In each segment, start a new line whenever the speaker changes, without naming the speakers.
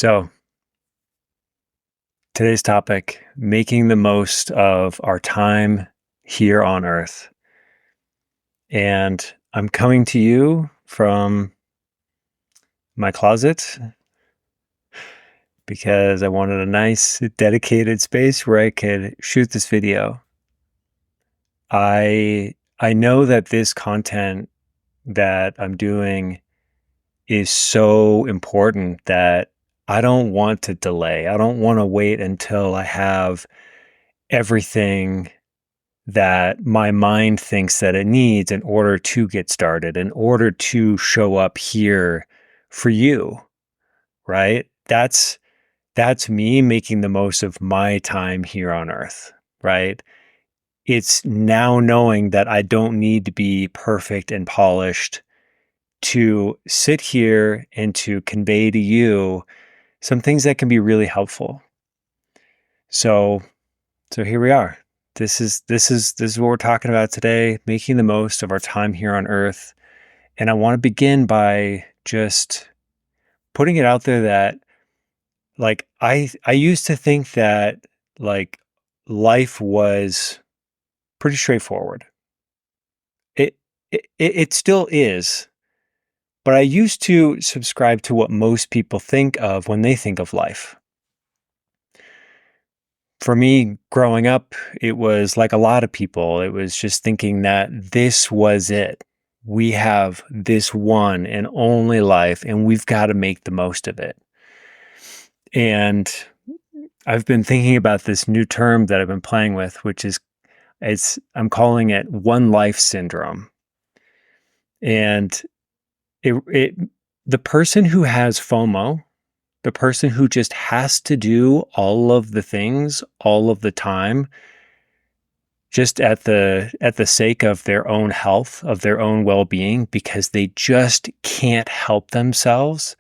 So, today's topic, making the most of our time here on Earth. And I'm coming to you from my closet because I wanted a nice dedicated space where I could shoot this video. I know that this content that I'm doing is so important that I don't want to delay. I don't want to wait until I have everything that my mind thinks that it needs in order to get started, in order to show up here for you, right? That's me making the most of my time here on earth, right? It's now knowing that I don't need to be perfect and polished to sit here and to convey to you some things that can be really helpful. So here we are. This is what we're talking about today, making the most of our time here on earth. And I want to begin by just putting it out there that I used to think that like life was pretty straightforward. It still is, but I used to subscribe to what most people think of when they think of life. For me, growing up, it was like a lot of people. It was just thinking that this was it. We have this one and only life, and we've got to make the most of it. And I've been thinking about this new term that I've been playing with, which is I'm calling it one life syndrome. And it the person who has FOMO, the person who just has to do all of the things all of the time, just at the sake of their own health, of their own well-being, because they just can't help themselves.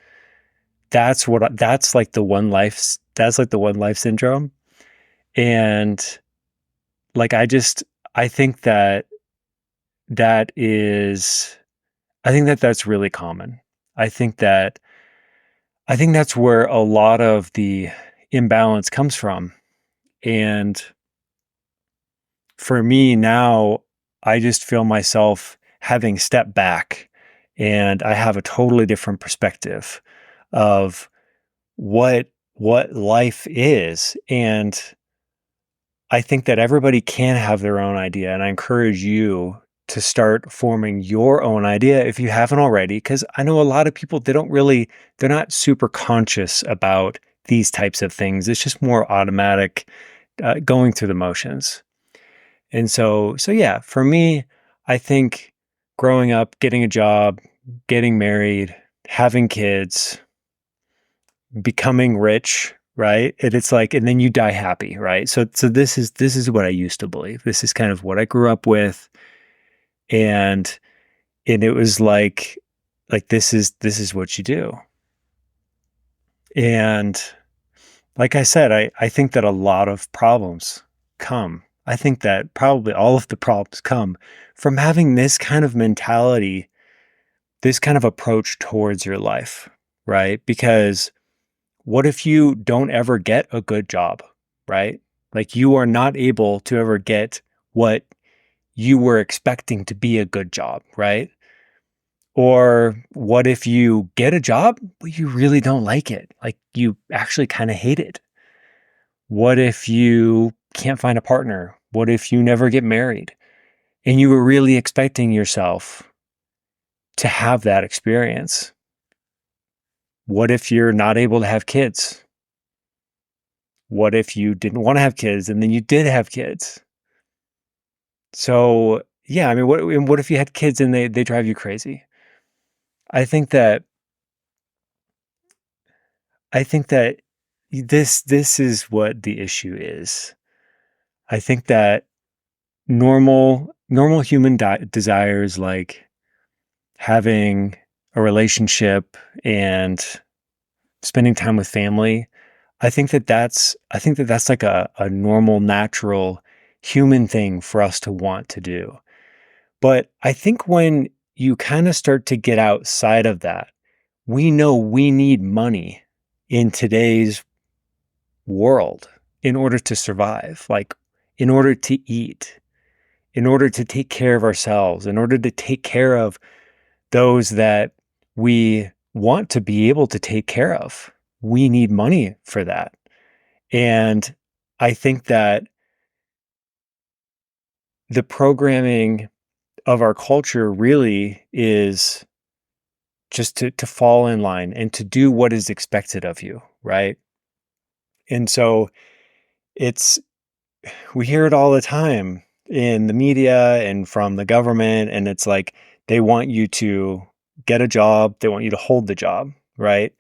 That's like the one life syndrome. And like I think that that is I think that that's really common. I think that I think that's where a lot of the imbalance comes from. And for me now, I just feel myself having stepped back, and I have a totally different perspective of what life is. And I think that everybody can have their own idea, and I encourage you to start forming your own idea if you haven't already, because I know a lot of people, they're not super conscious about these types of things. It's just more automatic, going through the motions. And so yeah, for me, I think growing up, getting a job, getting married, having kids, becoming rich, right? And it's like, and then you die happy, right? So this is what I used to believe. This is kind of what I grew up with. And it was like this is what you do. And like I said, I think that a lot of problems come. I think that probably all of the problems come from having this kind of mentality, this kind of approach towards your life, right? Because what if you don't ever get a good job, right? Like you are not able to ever get what you were expecting to be a good job, right? Or what if you get a job, but you really don't like it? Like you actually kind of hate it. What if you can't find a partner? What if you never get married and you were really expecting yourself to have that experience? What if you're not able to have kids? What if you didn't want to have kids and then you did have kids? So, yeah, I mean, what if you had kids and they drive you crazy? I think that I think that this is what the issue is. I think that normal human desires, like having a relationship and spending time with family, I think that that's like a normal, natural human thing for us to want to do. But I think when you kind of start to get outside of that, we know we need money in today's world in order to survive, like in order to eat, in order to take care of ourselves, in order to take care of those that we want to be able to take care of. We need money for that. And I think that the programming of our culture really is just to fall in line and to do what is expected of you, right? And so it's we hear it all the time in the media and from the government, and it's like they want you to get a job, they want you to hold the job, right?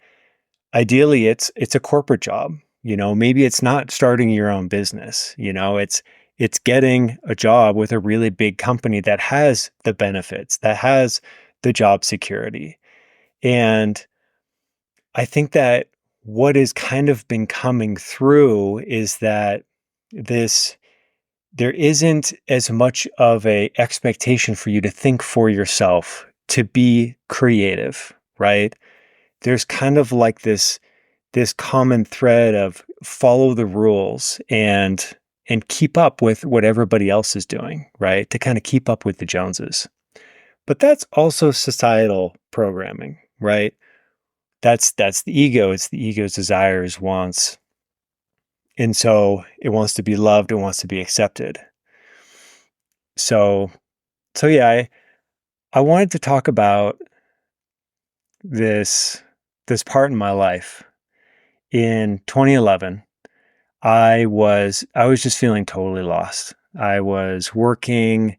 Ideally, it's a corporate job. Maybe it's not starting your own business. It's getting a job with a really big company that has the benefits, that has the job security. And I think that what has kind of been coming through is that this there isn't as much of a expectation for you to think for yourself, to be creative, right? There's kind of like this common thread of follow the rules and keep up with what everybody else is doing, right? To kind of keep up with the Joneses. But that's also societal programming, right? That's the ego. It's the ego's desires, wants. And so it wants to be loved, it wants to be accepted. So yeah, I wanted to talk about this part in my life. In 2011, I was just feeling totally lost. I was working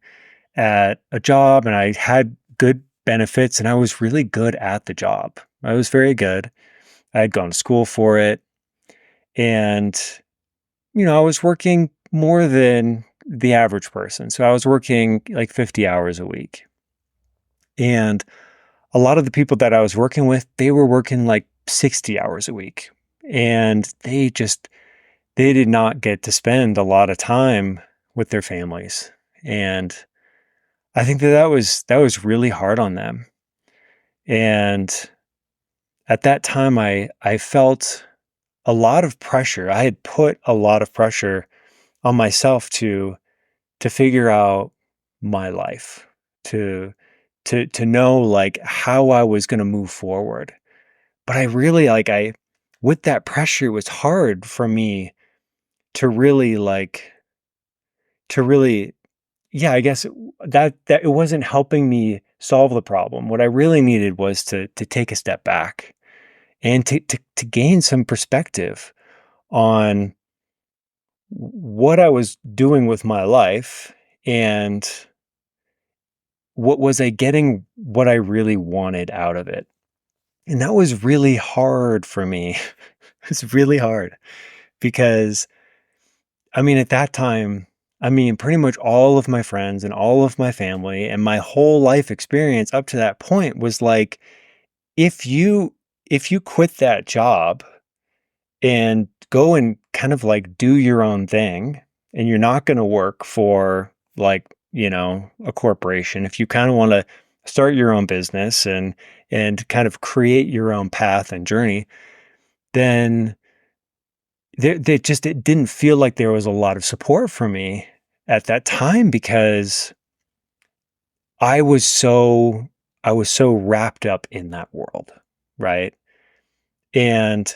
at a job and I had good benefits and I was really good at the job. I was very good. I had gone to school for it. And, I was working more than the average person. So I was working like 50 hours a week. And a lot of the people that I was working with, they were working like 60 hours a week. And they did not get to spend a lot of time with their families. And I think that was really hard on them. And at that time I felt a lot of pressure. I had put a lot of pressure on myself to figure out my life, to to know like how I was going to move forward. But I really I with that pressure it was hard for me to really to really yeah, I guess that it wasn't helping me solve the problem. What I really needed was to take a step back and to gain some perspective on what I was doing with my life and what was I getting what I really wanted out of it. And that was really hard for me. It's really hard because at that time, pretty much all of my friends and all of my family and my whole life experience up to that point was like, if you quit that job and go and kind of like do your own thing and you're not going to work for a corporation, if you kind of want to start your own business and kind of create your own path and journey, then it didn't feel like there was a lot of support for me at that time because I was so I was so wrapped up in that world, right? And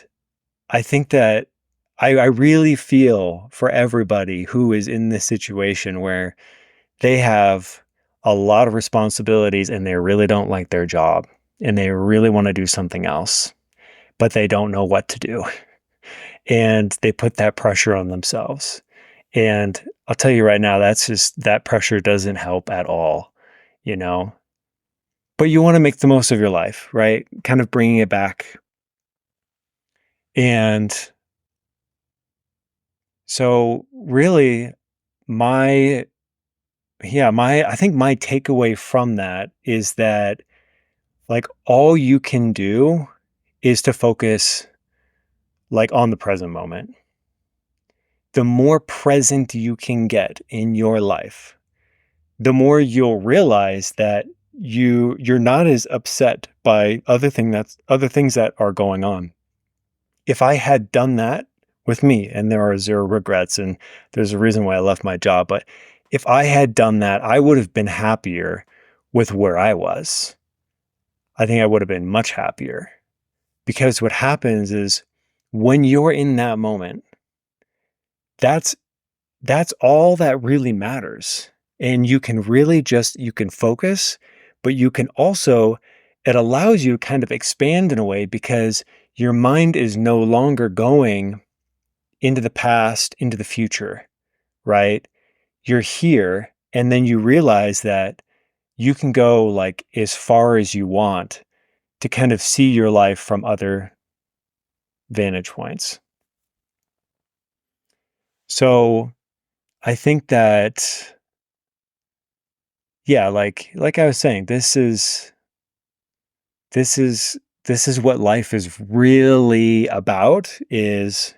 I think that I really feel for everybody who is in this situation where they have a lot of responsibilities and they really don't like their job and they really want to do something else, but they don't know what to do. And they put that pressure on themselves. And I'll tell you right now, that pressure doesn't help at all, you know? But you want to make the most of your life, right? Kind of bringing it back. And so really my I think my takeaway from that is that like all you can do is to focus like on the present moment. The more present you can get in your life, the more you'll realize that you're not as upset by other things that are going on. if I had done that with me, and there are zero regrets, and there's a reason why I left my job, but if I had done that, I would have been happier with where I was. I think I would have been much happier, because what happens is when you're in that moment, that's that's all that really matters. And you can really just you can focus, but you can also it allows you to kind of expand in a way, because your mind is no longer going into the past, into the future, right? You're here, and then you realize that you can go like as far as you want to kind of see your life from other vantage points. So I think that, yeah, like I was saying, this is this is what life is really about, is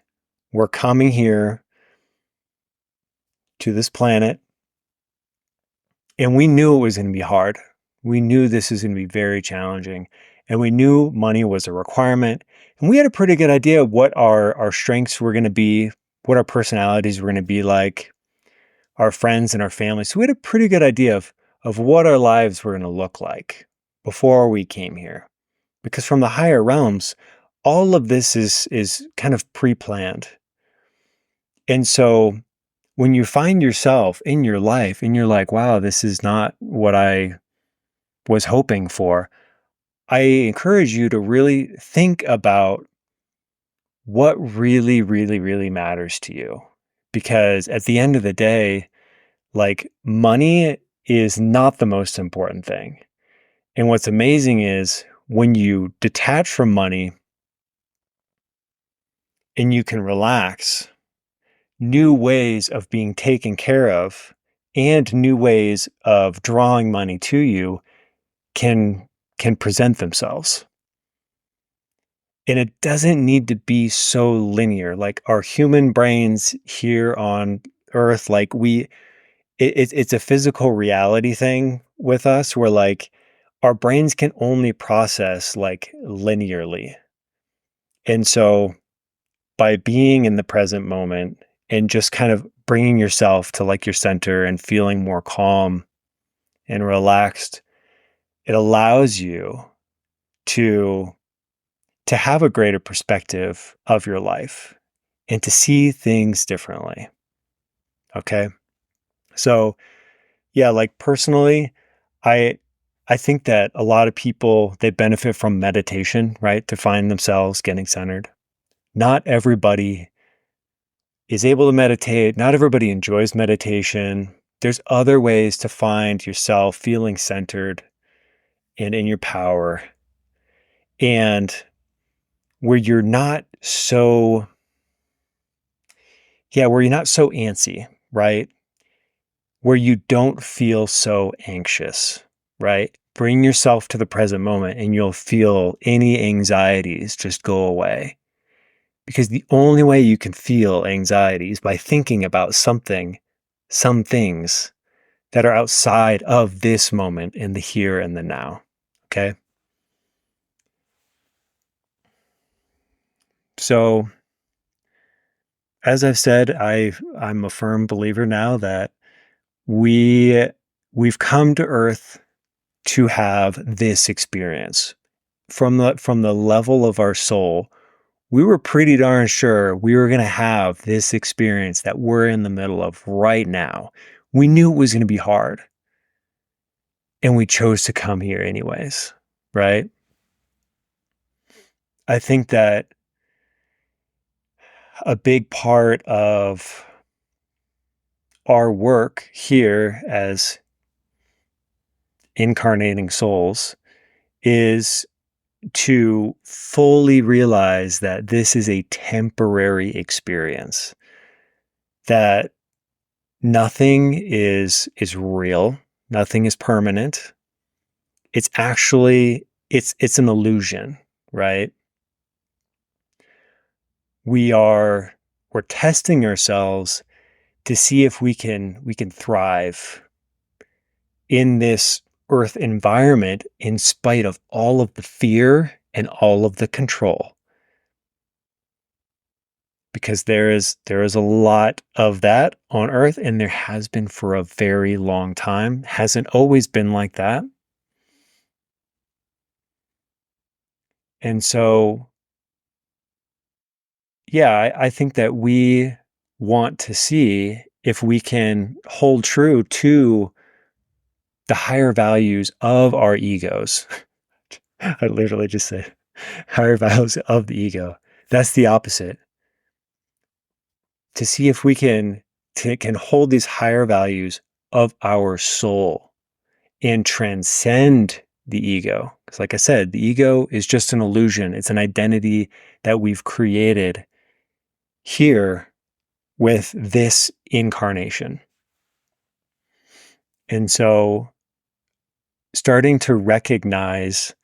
we're coming here to this planet, and we knew it was going to be hard. We knew this was going to be very challenging, and we knew money was a requirement, and we had a pretty good idea of what our strengths were going to be, what our personalities were going to be like, our friends and our family. So we had a pretty good idea of what our lives were going to look like before we came here. Because from the higher realms, all of this is kind of pre-planned. And so when you find yourself in your life and you're like, wow, this is not what I was hoping for, I encourage you to really think about what really, really, really matters to you. Because at the end of the day, like, money is not the most important thing. And what's amazing is when you detach from money and you can relax, new ways of being taken care of and new ways of drawing money to you can present themselves. And it doesn't need to be so linear. Like, our human brains here on earth, like it's a physical reality thing with us, where like our brains can only process like linearly. And so by being in the present moment and just kind of bringing yourself to like your center and feeling more calm and relaxed, it allows you to have a greater perspective of your life and to see things differently. Okay? So, yeah, like personally, I I think that a lot of people, they benefit from meditation, right? To find themselves getting centered. Not everybody is able to meditate. Not everybody enjoys meditation. There's other ways to find yourself feeling centered and in your power, and where you're not so, yeah, where you're not so antsy, right? Where you don't feel so anxious, right? Bring yourself to the present moment and you'll feel any anxieties just go away. Because the only way you can feel anxiety is by thinking about something, some things that are outside of this moment in the here and the now. Okay. So, as I've said, I'm a firm believer now that we we've come to Earth to have this experience. From the level of our soul, we were pretty darn sure we were going to have this experience that we're in the middle of right now. We knew it was going to be hard, and we chose to come here anyways, right? I think that a big part of our work here as incarnating souls is to fully realize that this is a temporary experience, that nothing is real, nothing is permanent. It's actually it's an illusion, right? We are we're testing ourselves to see if we can thrive in this earth environment in spite of all of the fear and all of the control. because there is a lot of that on earth, and there has been for a very long time. Hasn't always been like that. And so, yeah, I think that we want to see if we can hold true to the higher values of our egos. I literally just said higher values of the ego. That's the opposite. To see if we can hold these higher values of our soul and transcend the ego. Because, like I said, the ego is just an illusion. It's an identity that we've created here with this incarnation. And so, starting to recognize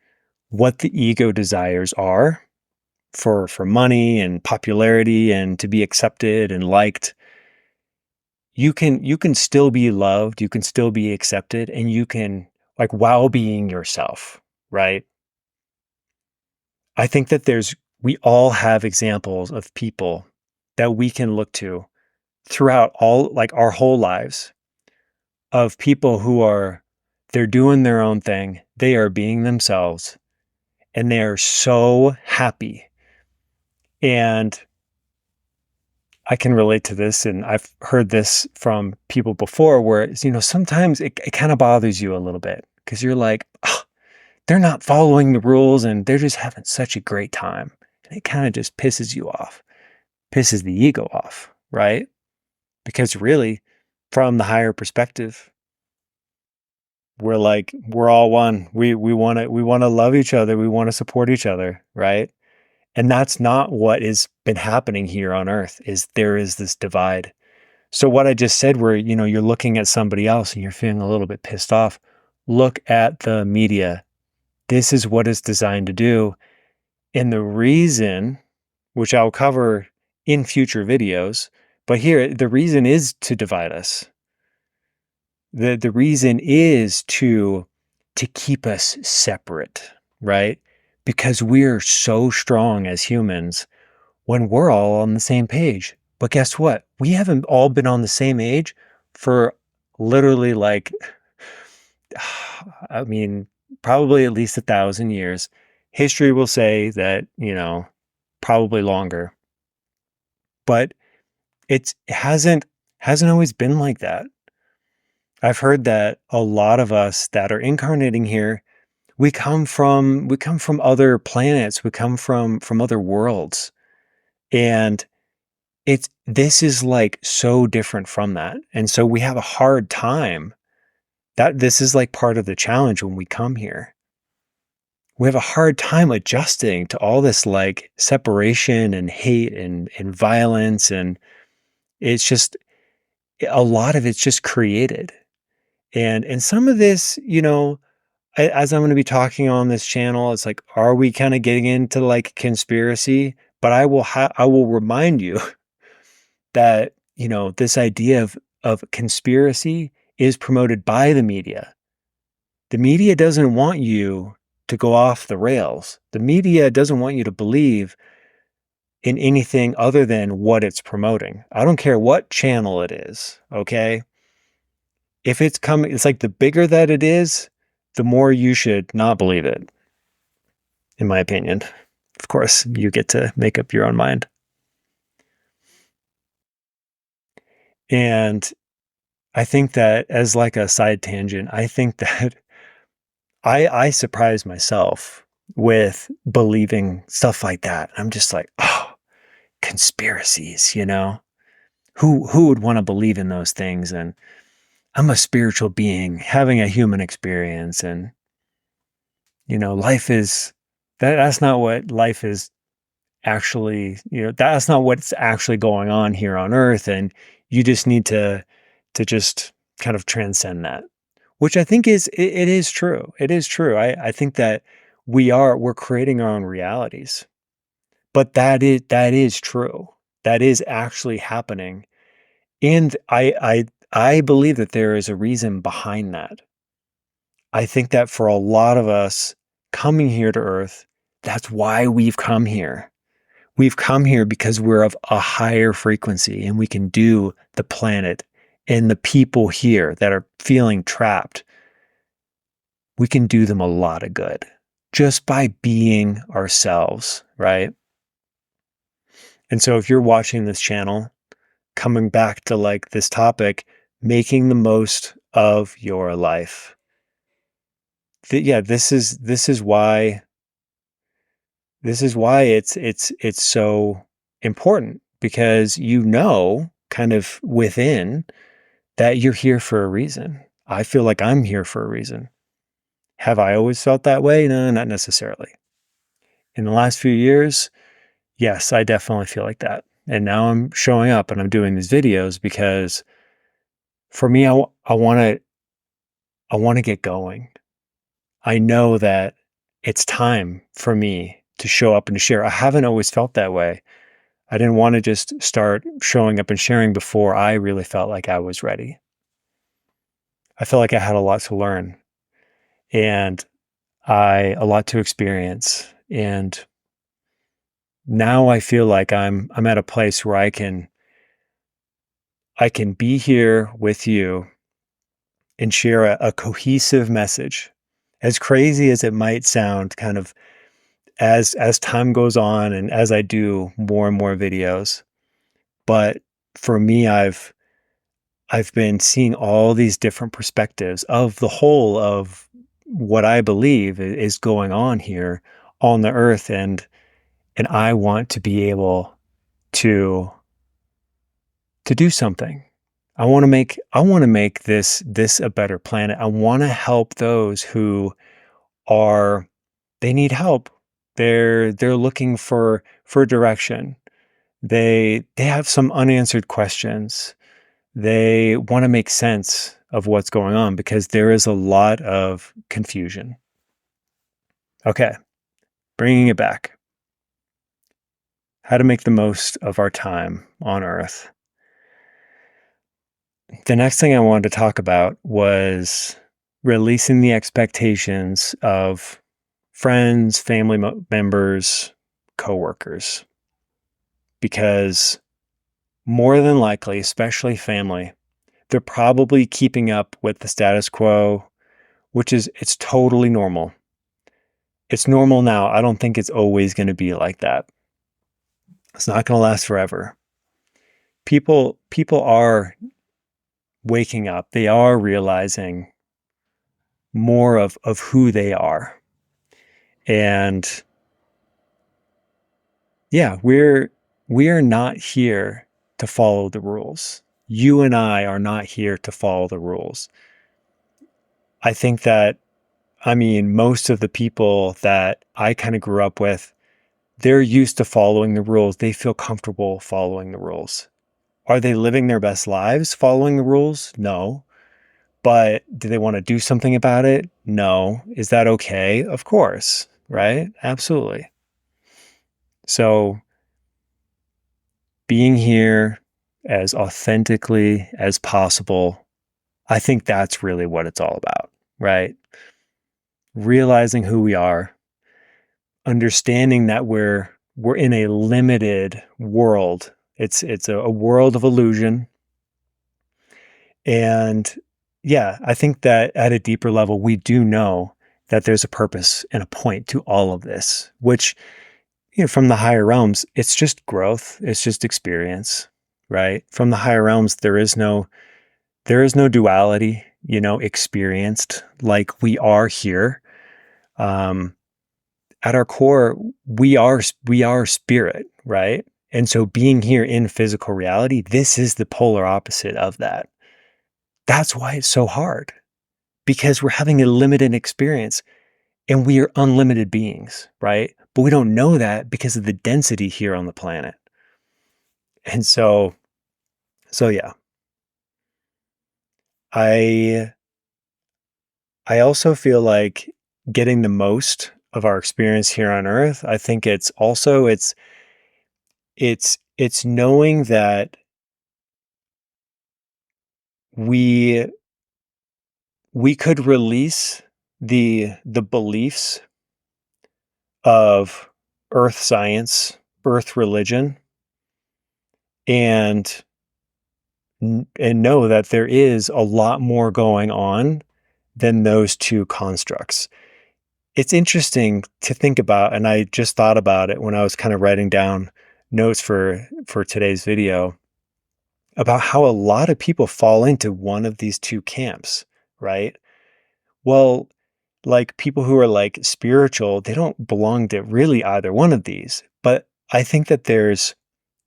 what the ego desires are for money and popularity and to be accepted and liked, you can still be loved, you can still be accepted, and you can, like, while being yourself, right? I think that we all have examples of people that we can look to throughout all, like, our whole lives, of people who they're doing their own thing, they are being themselves, and they are so happy. And I can relate to this, and I've heard this from people before where sometimes it kind of bothers you a little bit because you're like, oh, they're not following the rules and they're just having such a great time. And it kind of just pisses you off, pisses the ego off, right? Because really, from the higher perspective, we're all one. We want to love each other. We want to support each other, right? And that's not what has been happening here on earth. Is there is this divide. So what I just said, where you're looking at somebody else and you're feeling a little bit pissed off, look at the media. This is what it's designed to do. And the reason, which I'll cover in future videos, but here the reason is to divide us. The reason is to keep us separate, right? Because we're so strong as humans when we're all on the same page. But guess what? We haven't all been on the same age for literally, like, I mean, probably at least 1,000 years. History will say that, probably longer. But it hasn't always been like that. I've heard that a lot of us that are incarnating here, we come from other planets, we come from other worlds. And this is, like, so different from that. And so we have a hard time. That this is like part of the challenge when we come here. We have a hard time adjusting to all this, like, separation and hate and violence, and it's just a lot of it's just created. And some of this, as I'm going to be talking on this channel, it's like, are we kind of getting into, like, conspiracy? But I will remind you that, this idea of conspiracy is promoted by the media. The media doesn't want you to go off the rails. The media doesn't want you to believe in anything other than what it's promoting. I don't care what channel it is, okay? If it's coming, it's like, the bigger that it is, the more you should not believe it, in my opinion. Of course, you get to make up your own mind. And I think that, as like a side tangent, I think that I surprise myself with believing stuff like that. I'm just like, oh, conspiracies, Who would want to believe in those things? And I'm a spiritual being having a human experience, and life is that's not what life is actually, that's not what's actually going on here on earth, and you just need to just kind of transcend that. Which I think it is true. It is true. I think that we're creating our own realities. But that is true. That is actually happening. And I believe that there is a reason behind that. I think that for a lot of us coming here to Earth, that's why we've come here. We've come here because we're of a higher frequency and we can do the planet and the people here that are feeling trapped. We can do them a lot of good just by being ourselves, right? And so if you're watching this channel, coming back to like this topic, making the most of your life. Yeah, this is why it's so important, because kind of within, that you're here for a reason. I feel like I'm here for a reason. Have I always felt that way? No, not necessarily. In the last few years, yes, I definitely feel like that. And now I'm showing up and I'm doing these videos because for me, I want to get going. I know that it's time for me to show up and to share. I haven't always felt that way. I didn't want to just start showing up and sharing before I really felt like I was ready. I felt like I had a lot to learn and a lot to experience. And now I feel like I'm at a place where I can be here with you and share a cohesive message. As crazy as it might sound, kind of as time goes on and as I do more and more videos. But for me, I've been seeing all these different perspectives of the whole of what I believe is going on here on the earth, and I want to be able to do something. I want to make this a better planet. I want to help those who are they need help. They're looking for direction. They have some unanswered questions. They want to make sense of what's going on because there is a lot of confusion. Okay, bringing it back. How to make the most of our time on Earth. The next thing I wanted to talk about was releasing the expectations of friends, family members, coworkers. Because more than likely, especially family, they're probably keeping up with the status quo, it's totally normal. It's normal now. I don't think it's always going to be like that. It's not going to last forever. People are waking up. They are realizing more of who they are. And yeah, we are not here to follow the rules. You and I are not here to follow the rules. I think that, most of the people that I kind of grew up with, they're used to following the rules. They feel comfortable following the rules. Are they living their best lives following the rules? No. But do they want to do something about it? No. Is that okay? Of course, right? Absolutely. So being here as authentically as possible, I think that's really what it's all about, right? Realizing who we are, understanding that we're in a limited world. It's a world of illusion. And yeah, I think that at a deeper level, we do know that there's a purpose and a point to all of this, which, from the higher realms, it's just growth. It's just experience, right? From the higher realms, there is no duality, experienced like we are here. At our core, we are spirit, right? And so being here in physical reality, this is the polar opposite of that. That's why it's so hard, because we're having a limited experience and we are unlimited beings, right? But we don't know that because of the density here on the planet. And so yeah, I I also feel like getting the most of our experience here on Earth, I think it's knowing that we we could release the beliefs of earth science earth religion and and know that there is a lot more going on than those two constructs. It's interesting to think about, and I just thought about it when I was kind of writing down notes for today's video about how a lot of people fall into one of these two camps, right? Well, like people who are like spiritual, they don't belong to really either one of these. But I think that there's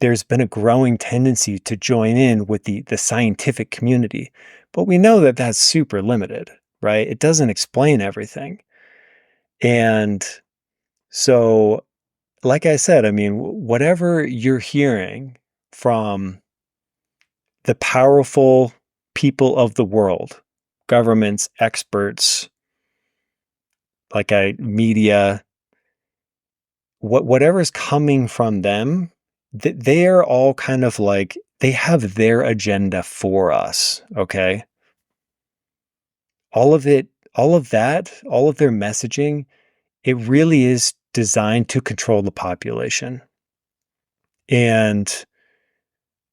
been a growing tendency to join in with the scientific community. But we know that that's super limited, right? It doesn't explain everything. And so, like I said, I mean, whatever you're hearing from the powerful people of the world, governments, experts, media, whatever's coming from them, they are all kind of like they have their agenda for us, okay? All of it, all of that, all of their messaging, it really is designed to control the population. And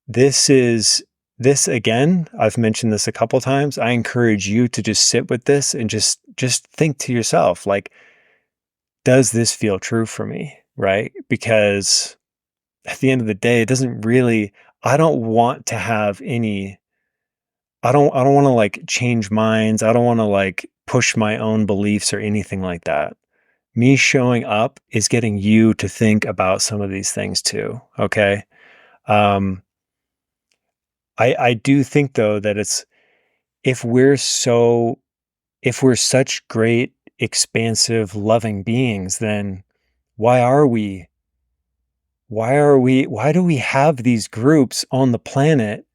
this is this again, I've mentioned this a couple times. I encourage you to just sit with this and just think to yourself, like, does this feel true for me? Right? Because at the end of the day, it doesn't really, I don't want to have any, I don't want to like change minds. I don't want to like push my own beliefs or anything like that. Me showing up is getting you to think about some of these things too. Okay. Um, I do think though that it's, if we're so, if we're such great, expansive, loving beings, then why are we, why do we have these groups on the planet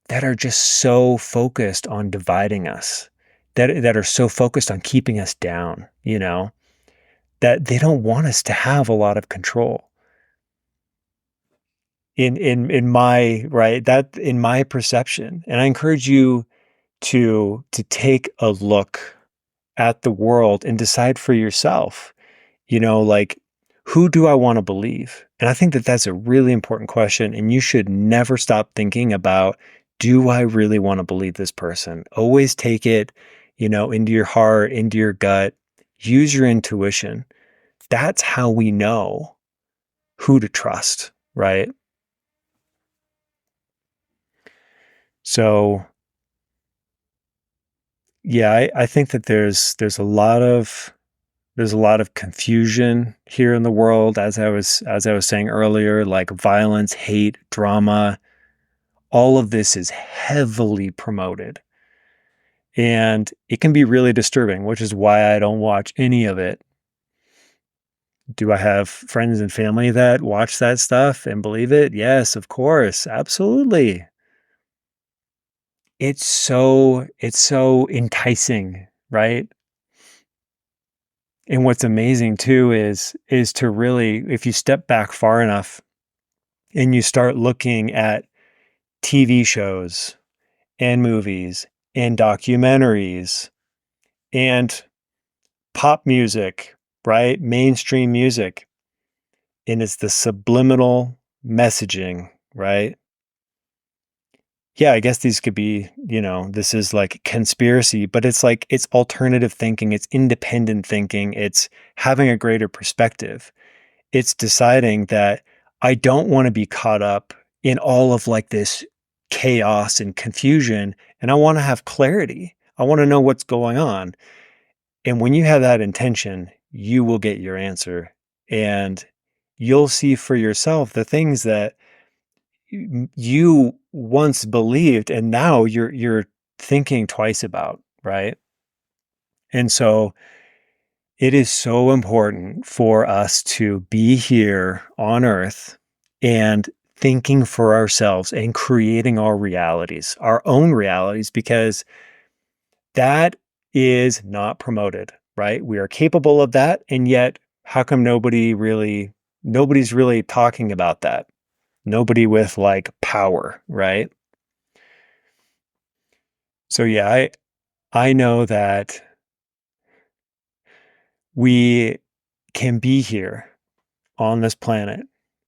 that are just so focused on dividing us, that are so focused on keeping us down, you know, that they don't want us to have a lot of control in my right that in my perception. And I encourage you to take a look at the world and decide for yourself, you know, like, who do I want to believe? And I think that that's a really important question. And you should never stop thinking about, do I really want to believe this person? Always take it, you know, into your heart, into your gut, use your intuition. That's how we know who to trust, right? So yeah, I think that there's a lot of confusion here in the world, as I was saying earlier, like violence, hate, drama. All of this is heavily promoted. And it can be really disturbing, which is why I don't watch any of it. Do I have friends and family that watch that stuff and believe it? Yes, of course. Absolutely. It's so enticing, right? And what's amazing too is to really, if you step back far enough and you start looking at TV shows and movies and documentaries and pop music, right? Mainstream music. And it's the subliminal messaging, right? Yeah, I guess these could be, you know, this is like conspiracy, but it's like it's alternative thinking, it's independent thinking, it's having a greater perspective. It's deciding that I don't want to be caught up in all of like this chaos and confusion, and I want to have clarity. I want to know what's going on. And when you have that intention, you will get your answer, and you'll see for yourself the things that you once believed and now you're thinking twice about, right? And so it is so important for us to be here on earth and thinking for ourselves and creating our own realities, because that is not promoted, right? We are capable of that. And yet, how come nobody's really talking about that? Nobody with like power, right? So yeah, I know that we can be here on this planet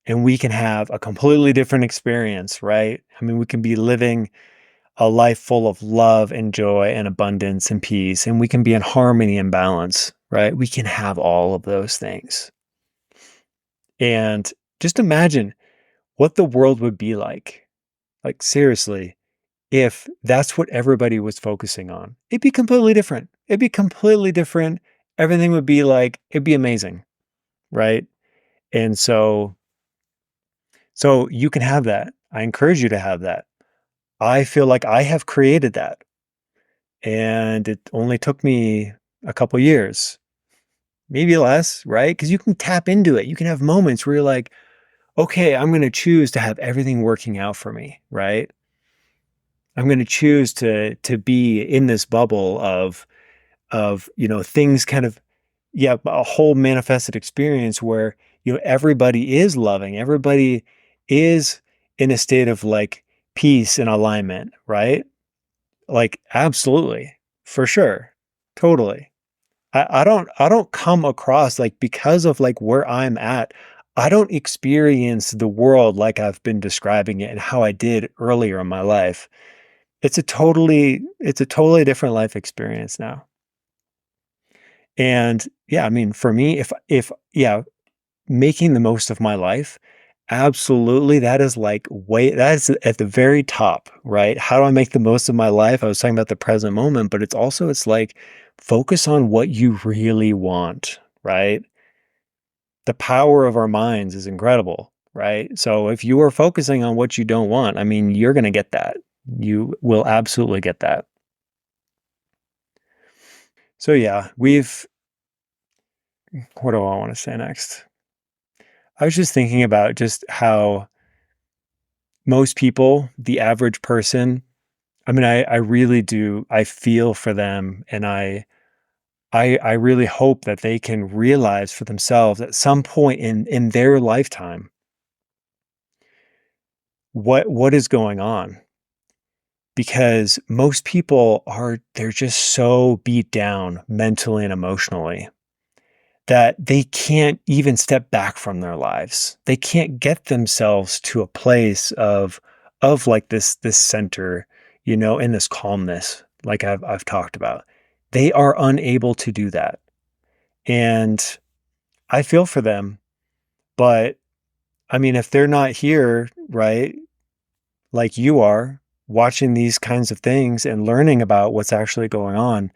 and we can have a completely different experience, right? I mean, we can be living a life full of love and joy and abundance and peace, and we can be in harmony and balance, right? We can have all of those things. And just imagine what the world would be like seriously, if that's what everybody was focusing on. It'd be completely different. It'd be completely different. Everything would be like, it'd be amazing, right? And so you can have that. I encourage you to have that. I feel like I have created that. And it only took me a couple years, maybe less, right? Because you can tap into it. You can have moments where you're like, okay, I'm going to choose to have everything working out for me, right? I'm going to choose to be in this bubble of things kind of, yeah, a whole manifested experience where everybody is loving, everybody is in a state of like peace and alignment, right? Like absolutely, for sure, totally. I don't come across like, because of like where I'm at, I don't experience the world like I've been describing it and how I did earlier in my life. It's a totally different life experience now. And yeah, I mean, for me, if yeah, making the most of my life, absolutely, that is like that is at the very top, right? How do I make the most of my life? I was talking about the present moment, but it's like focus on what you really want, right? The power of our minds is incredible, right? So if you are focusing on what you don't want, I mean, you're going to get that. You will absolutely get that. So yeah, what do I want to say next? I was just thinking about just how most people, the average person, I mean, I really do. I feel for them, and I really hope that they can realize for themselves at some point in their lifetime what is going on. Because most people they're just so beat down mentally and emotionally that they can't even step back from their lives. They can't get themselves to a place of like this center, in this calmness, like I've talked about. They are unable to do that. And I feel for them, but I mean, if they're not here, right, like you are, watching these kinds of things and learning about what's actually going on,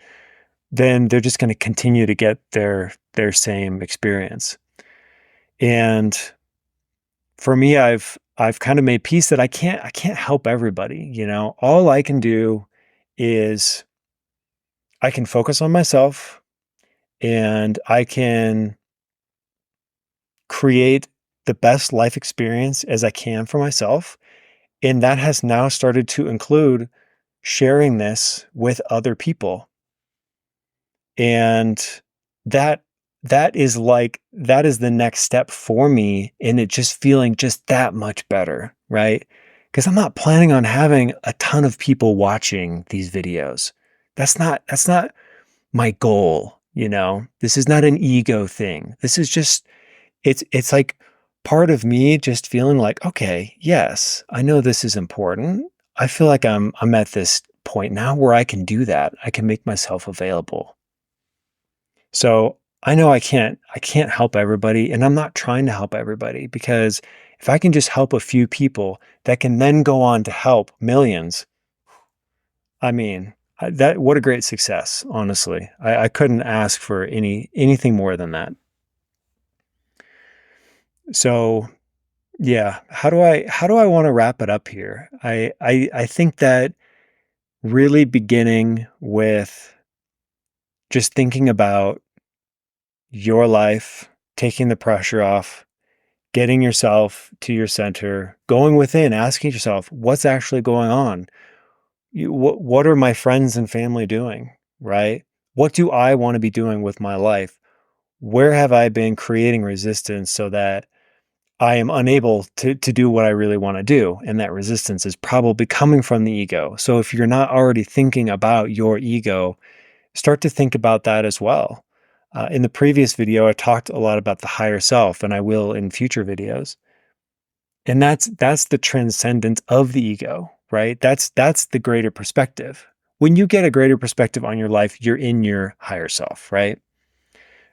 then they're just going to continue to get their same experience. And for me, I've kind of made peace that I can't help everybody, All I can do is I can focus on myself, and I can create the best life experience as I can for myself. And that has now started to include sharing this with other people. And that that is the next step for me, and it just feeling just that much better, right? Because I'm not planning on having a ton of people watching these videos. That's not my goal. This is not an ego thing. This is just it's like part of me just feeling like, okay, yes, I know this is important. I feel like I'm at this point now where I can do that. I can make myself available. So I know I can't help everybody, and I'm not trying to help everybody, because if I can just help a few people that can then go on to help millions, I mean, that what a great success, honestly. I couldn't ask for anything more than that. So yeah, how do I want to wrap it up here? I think that really beginning with just thinking about your life, taking the pressure off, getting yourself to your center, going within, asking yourself, what's actually going on? What are my friends and family doing? Right? What do I want to be doing with my life? Where have I been creating resistance so that I am unable to do what I really want to do? And that resistance is probably coming from the ego. So if you're not already thinking about your ego, start to think about that as well. In the previous video, I talked a lot about the higher self, and I will in future videos. And that's the transcendence of the ego, right? That's the greater perspective. When you get a greater perspective on your life, you're in your higher self, right?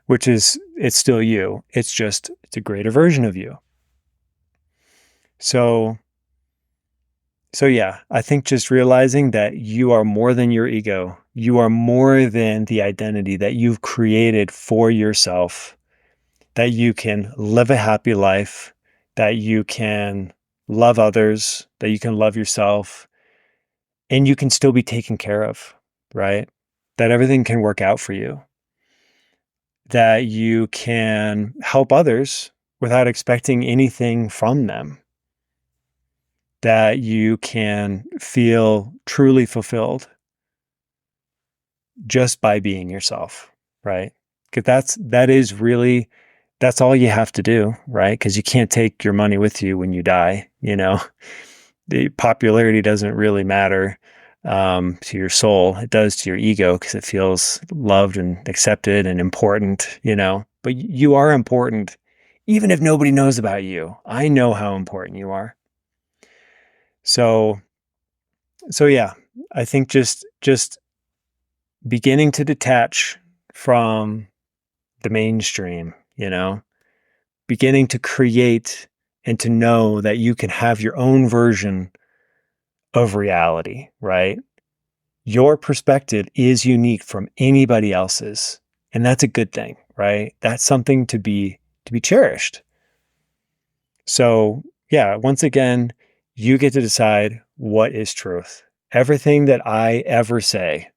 Which is, it's still you. It's just, it's a greater version of you. So, so yeah, I think just realizing that you are more than your ego. You are more than the identity that you've created for yourself, that you can live a happy life, that you can love others, that you can love yourself, and you can still be taken care of, right? That everything can work out for you, that you can help others without expecting anything from them, that you can feel truly fulfilled just by being yourself, right? Because that is really, that's all you have to do, right? Because you can't take your money with you when you die, you know? The popularity doesn't really matter to your soul. It does to your ego because it feels loved and accepted and important, you know? But you are important, even if nobody knows about you. I know how important you are. So, so yeah, I think just beginning to detach from the mainstream, you know, beginning to create and to know that you can have your own version of reality, right? Your perspective is unique from anybody else's, and that's a good thing, right? That's something to be cherished. So, yeah, once again, you get to decide what is truth. Everything that I ever say,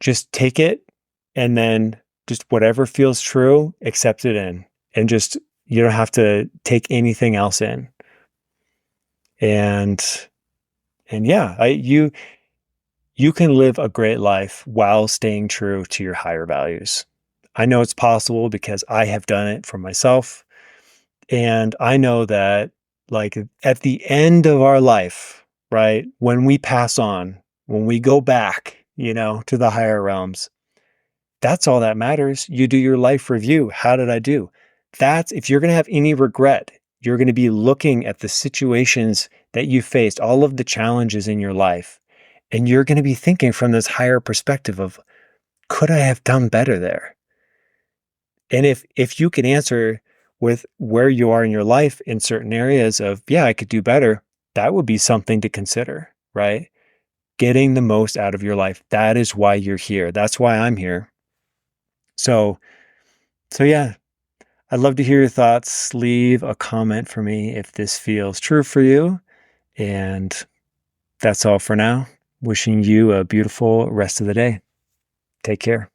just take it and then just whatever feels true, accept it in. And just, you don't have to take anything else in. And yeah, you can live a great life while staying true to your higher values. I know it's possible because I have done it for myself. And I know that, like, at the end of our life, right, when we pass on, when we go back, you know, to the higher realms, that's all that matters. You do your life review. How did I do? That's, if you're going to have any regret, you're going to be looking at the situations that you faced, all of the challenges in your life, and you're going to be thinking from this higher perspective of, could I have done better there? And if you can answer with where you are in your life in certain areas of, yeah, I could do better, that would be something to consider, right? Getting the most out of your life. That is why you're here. That's why I'm here. So, so yeah, I'd love to hear your thoughts. Leave a comment for me if this feels true for you. And that's all for now. Wishing you a beautiful rest of the day. Take care.